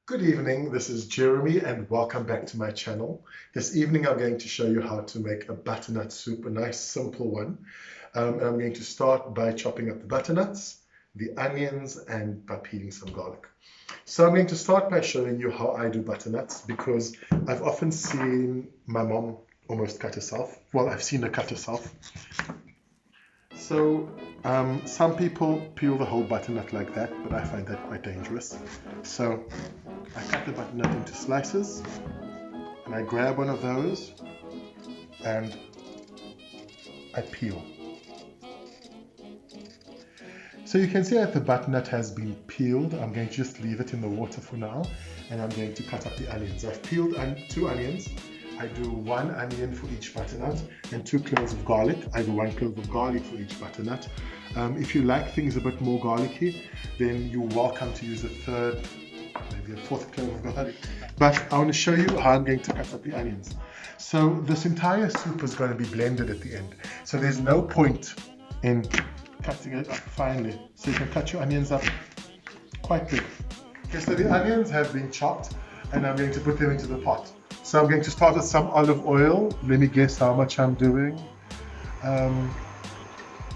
Good evening, this is Jeremy and welcome back to my channel. This evening I'm going to show you how to make a butternut soup, a nice simple one. And I'm going to start by chopping up the butternuts, the onions and by peeling some garlic. So I'm going to start by showing you how I do butternuts because I've often seen my mom almost cut herself. Well, I've seen her cut herself. So some people peel the whole butternut like that, but I find that quite dangerous. So I cut the butternut into slices and I grab one of those and I peel. So you can see that the butternut has been peeled. I'm going to just leave it in the water for now and I'm going to cut up the onions. I've peeled 2 onions. I do 1 onion for each butternut and 2 cloves of garlic. I do 1 clove of garlic for each butternut. If you like things a bit more garlicky, then you're welcome to use a 3rd, maybe a 4th clove of garlic. But I want to show you how I'm going to cut up the onions. So this entire soup is going to be blended at the end. So there's no point in cutting it up finely. So you can cut your onions up quite big. Okay, so the onions have been chopped and I'm going to put them into the pot. So I'm going to start with some olive oil. Let me guess how much I'm doing.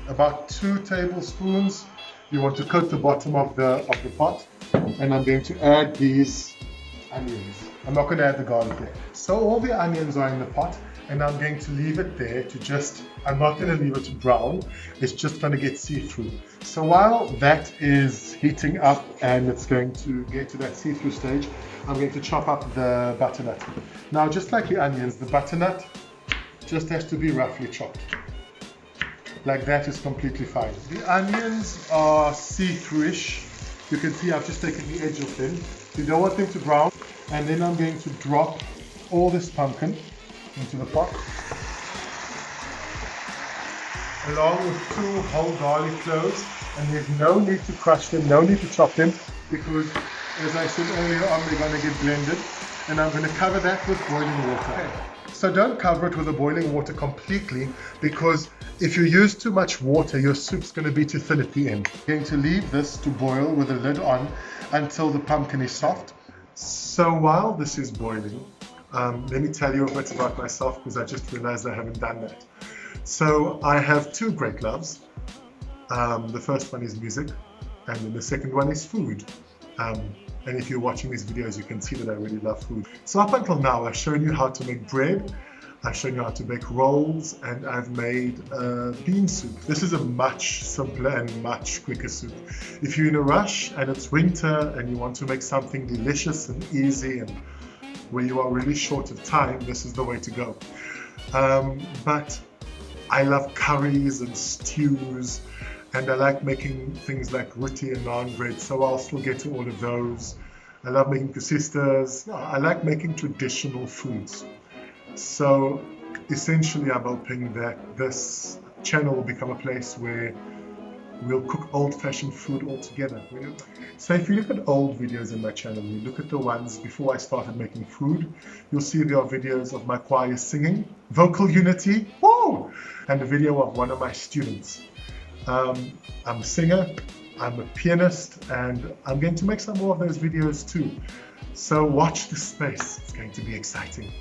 About 2 tablespoons. You want to coat the bottom of the pot. And I'm going to add these onions. I'm not going to add the garlic yet. So all the onions are in the pot and I'm going to leave it there to just, I'm not going to leave it to brown. It's just going to get see-through. So while that is heating up and it's going to get to that see-through stage, I'm going to chop up the butternut. Now, just like the onions, the butternut just has to be roughly chopped. Like that is completely fine. The onions are see-through-ish. You can see I've just taken the edge of them. You don't want them to brown. And then I'm going to drop all this pumpkin into the pot, along with 2 whole garlic cloves. And there's no need to crush them, no need to chop them, because as I said earlier on, they're going to get blended. And I'm going to cover that with boiling water. So don't cover it with the boiling water completely, because if you use too much water, your soup's going to be too thin at the end. I'm going to leave this to boil with the lid on until the pumpkin is soft. So while this is boiling, let me tell you a bit about myself, because I just realized I haven't done that. So I have 2 great loves. The first one is music, and then the second one is food. And if you're watching these videos, you can see that I really love food. So up until now, I've shown you how to make bread, I've shown you how to make rolls, and I've made bean soup. This is a much simpler and much quicker soup. If you're in a rush and it's winter and you want to make something delicious and easy and where you are really short of time, this is the way to go. But I love curries and stews, and I like making things like roti and naan bread, so I'll still get to all of those. I love making kusistas. I like making traditional foods. So essentially I'm hoping that this channel will become a place where we'll cook old-fashioned food all together. So if you look at old videos in my channel, you look at the ones before I started making food, you'll see there are videos of my choir singing, vocal unity, woo! And a video of one of my students. I'm a singer, I'm a pianist, and I'm going to make some more of those videos too. So watch this space, it's going to be exciting.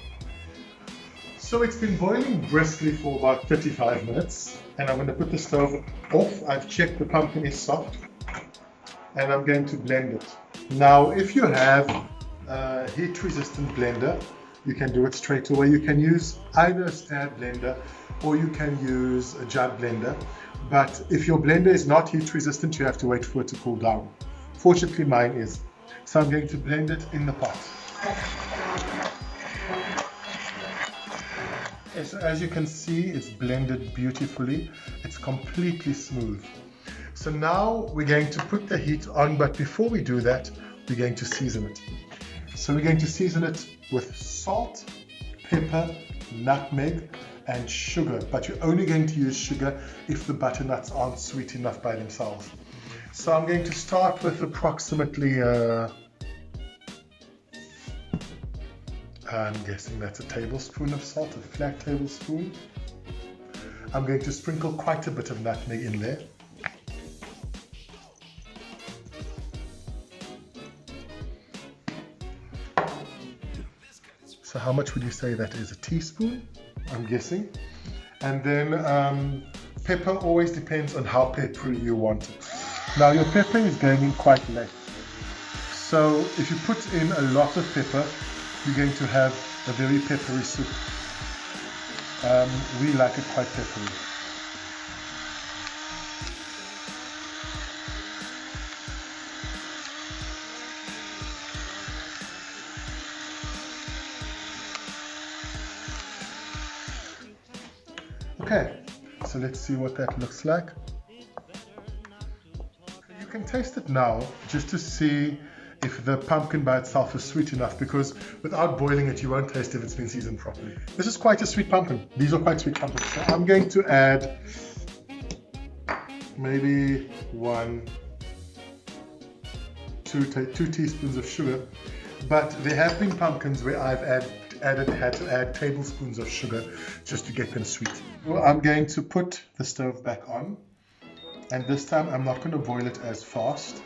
So it's been boiling briskly for about 35 minutes, and I'm going to put the stove off. I've checked the pumpkin is soft, and I'm going to blend it. Now, if you have a heat-resistant blender, you can do it straight away. You can use either a stand blender or you can use a jug blender. But if your blender is not heat resistant, you have to wait for it to cool down. Fortunately, mine is. So I'm going to blend it in the pot. So as you can see, it's blended beautifully. It's completely smooth. So now we're going to put the heat on, but before we do that, we're going to season it. So we're going to season it with salt, pepper, nutmeg, and sugar, but you're only going to use sugar if the butternuts aren't sweet enough by themselves. So I'm going to start with approximately, I'm guessing that's a tablespoon of salt, a flat tablespoon. I'm going to sprinkle quite a bit of nutmeg in there. So how much would you say that is? A teaspoon, I'm guessing. And then pepper always depends on how peppery you want it. Now your pepper is going in quite late. So if you put in a lot of pepper, you're going to have a very peppery soup. We like it quite peppery. Okay, so let's see what that looks like. You can taste it now just to see if the pumpkin by itself is sweet enough, because without boiling it you won't taste if it's been seasoned properly. This is quite a sweet pumpkin. These are quite sweet pumpkins. So I'm going to add maybe 2 teaspoons of sugar, but there have been pumpkins where I've had to add tablespoons of sugar just to get them sweet. Well, I'm going to put the stove back on, and this time I'm not going to boil it as fast,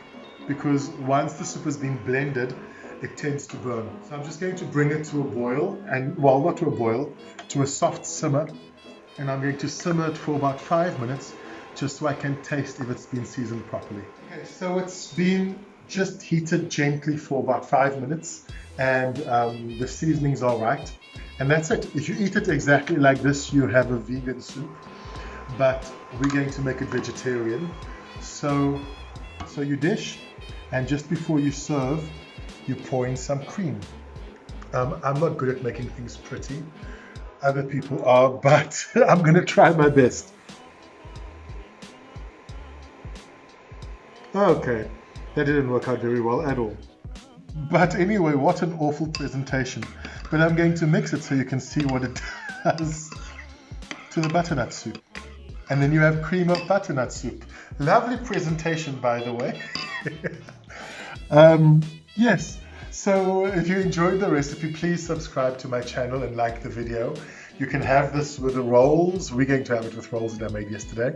because once the soup has been blended it tends to burn. So I'm just going to bring it to a boil, and well, not to a boil, to a soft simmer, and I'm going to simmer it for about 5 minutes just so I can taste if it's been seasoned properly. Okay, so it's been just heated gently for about 5 minutes, and the seasoning's all right, and that's it. If you eat it exactly like this, you have a vegan soup, but we're going to make it vegetarian. So you dish, and just before you serve, you pour in some cream. I'm not good at making things pretty. Other people are, but I'm going to try my best. Okay, that didn't work out very well at all. But anyway, what an awful presentation. But I'm going to mix it so you can see what it does to the butternut soup. And then you have cream of butternut soup. Lovely presentation, by the way. Yes, so if you enjoyed the recipe, please subscribe to my channel and like the video. You can have this with the rolls. We're going to have it with rolls that I made yesterday.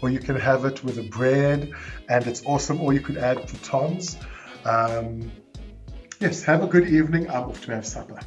Or you can have it with a bread, and it's awesome. Or you could add croutons. Yes, have a good evening. I'm off to have supper.